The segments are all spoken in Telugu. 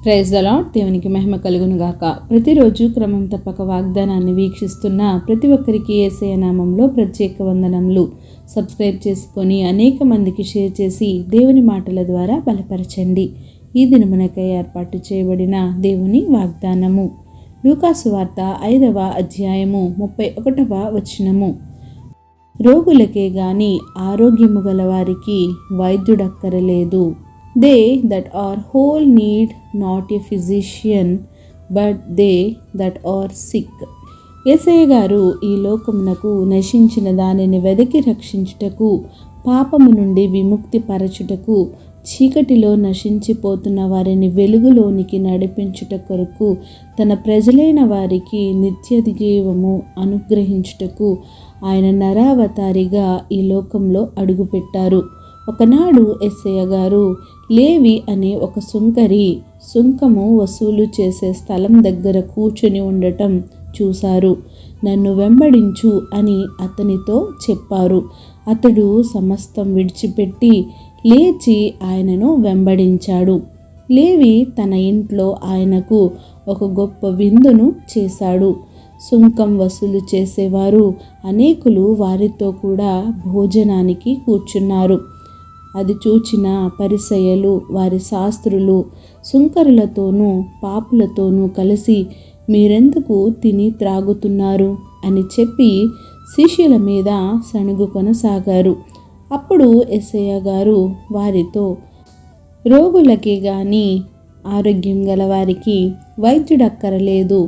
Praise the lord. దేవునికి మహిమ కలుగును గాక. ప్రతిరోజు క్రమం తప్పక వాగ్దానాన్ని వీక్షిస్తున్న ప్రతి ఒక్కరికి యేసయ్య నామంలో ప్రత్యేక వందనములు. సబ్స్క్రైబ్ చేసుకొని అనేక మందికి షేర్ చేసి దేవుని మాటల ద్వారా బలపరచండి. ఈ దినమునకై ఏర్పాటు చేయబడిన దేవుని వాగ్దానము లూకా సువార్త 5వ అధ్యాయము 31వ వచనము. రోగులకే గాని ఆరోగ్యము గల వారికి వైద్యుడక్కరలేదు. They that are whole need not a physician, but they that are sick. యేసయ్య గారు ఈ లోకమునకు నశించిన దానిని వెదకి రక్షించుటకు, పాపము నుండి విముక్తి పరచుటకు, చీకటిలో నశించిపోతున్న వారిని వెలుగులోనికి నడిపించుట కొరకు, తన ప్రజలైన వారికి నిత్య జీవము అనుగ్రహించుటకు ఆయన నరావతారిగా ఈ లోకంలో అడుగుపెట్టారు. ఒకనాడు యేసయ్య గారు లేవి అనే ఒక సుంకరి సుంకము వసూలు చేసే స్థలం దగ్గర కూర్చుని ఉండటం చూశారు. నన్ను వెంబడించు అని అతనితో చెప్పారు. అతడు సమస్తం విడిచిపెట్టి లేచి ఆయనను వెంబడించాడు. లేవి తన ఇంట్లో ఆయనకు ఒక గొప్ప విందును చేశాడు. సుంకం వసూలు చేసేవారు అనేకులు వారితో కూడా భోజనానికి కూర్చున్నారు. అది చూచిన పరిసయ్యులు, వారి శాస్త్రులు సుంకరులతోనూ పాపులతోనూ కలిసి, మీరెందుకు తిని త్రాగుతున్నారు అని చెప్పి శిష్యుల మీద సణుగు కొనసాగారు. అప్పుడు యేసయ్య గారు వారితో, రోగులకే గాని ఆరోగ్యం గల వారికి వైద్యుడక్కరలేదు.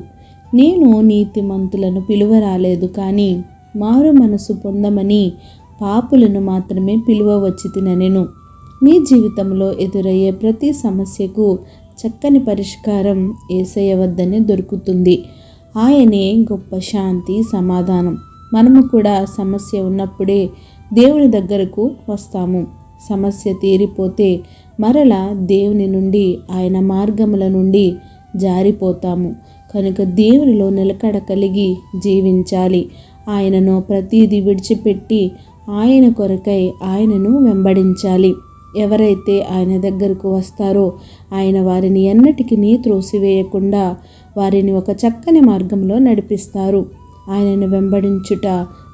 నేను నీతిమంతులను పిలువరాలేదు, కానీ మారు మనసు పొందమని పాపులను మాత్రమే పిలువవచ్చితినెను. మీ జీవితంలో ఎదురయ్యే ప్రతి సమస్యకు చక్కని పరిష్కారం యేసయ్య వద్దనే దొరుకుతుంది. ఆయనే గొప్ప శాంతి, సమాధానం. మనము కూడా సమస్య ఉన్నప్పుడే దేవుని దగ్గరకు వస్తాము. సమస్య తీరిపోతే మరలా దేవుని నుండి, ఆయన మార్గముల నుండి జారిపోతాము. కనుక దేవునిలో నిలకడ కలిగి జీవించాలి. ఆయనను ప్రతిదీ విడిచిపెట్టి ఆయన కొరకై ఆయనను వెంబడించాలి. ఎవరైతే ఆయన దగ్గరకు వస్తారో ఆయన వారిని ఎన్నటికీ త్రోసివేయకుండా వారిని ఒక చక్కని మార్గంలో నడిపిస్తారు. ఆయనను వెంబడించుట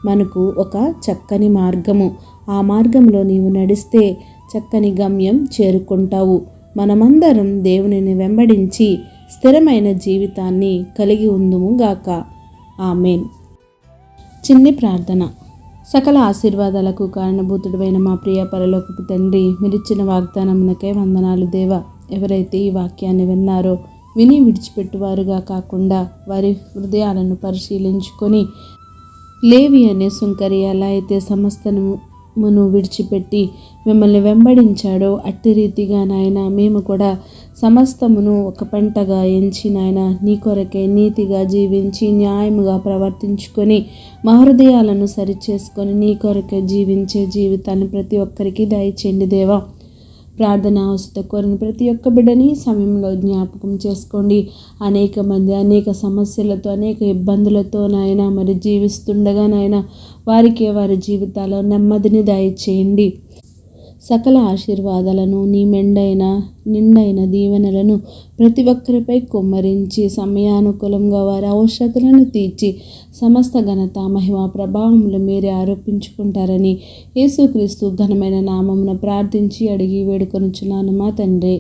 మనకు ఒక చక్కని మార్గము. ఆ మార్గంలో నీవు నడిస్తే చక్కని గమ్యం చేరుకుంటావు. మనమందరం దేవునిని వెంబడించి స్థిరమైన జీవితాన్ని కలిగి ఉందుము గాక. ఆమేన్. చిన్ని ప్రార్థన. సకల ఆశీర్వాదాలకు కారణభూతుడైన మా ప్రియ పరలోకపు తండ్రి, మీరిచ్చిన వాగ్దానమునకై వందనాలు దేవా. ఎవరైతే ఈ వాక్యాన్ని విన్నారో విని విడిచిపెట్టువారుగా కాకుండా వారి హృదయాలను పరిశీలించుకొని, లేవి అనే సుంకరి ఎలా అయితే సమస్తమును విడిచిపెట్టి మిమ్మల్ని వెంబడించాడో అట్టి రీతిగా నాయన మేము కూడా సమస్తమును ఒక పంటగా ఎంచి నాయన నీ కొరకే నీతిగా జీవించి న్యాయముగా ప్రవర్తించుకొని మా హృదయాలను సరిచేసుకొని నీ కొరకే జీవించే జీవితాన్ని ప్రతి ఒక్కరికి దయచేయండి దేవా. ప్రార్థన అవసరం కోరిన ప్రతి ఒక్క బిడ్డని సమయంలో జ్ఞాపకం చేసుకోండి. అనేక మంది అనేక సమస్యలతో, అనేక ఇబ్బందులతో నాయన మరి జీవిస్తుండగా నాయన వారికి వారి జీవితాల్లో నెమ్మదిని దయచేయండి. సకల ఆశీర్వాదాలను, నీ నిండైన దీవెనలను ప్రతి ఒక్కరిపై కుమ్మరించి సమయానుకూలంగా వారి అవసరతలను తీర్చి సమస్త ఘనత, మహిమ, ప్రభావములు మీరే ఆరోపించుకుంటారని యేసుక్రీస్తు ఘనమైన నామమున ప్రార్థించి అడిగి వేడుకొనుచున్నాను మా తండ్రి.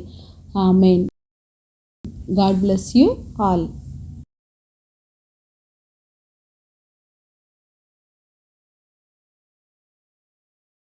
Amen. God bless you all.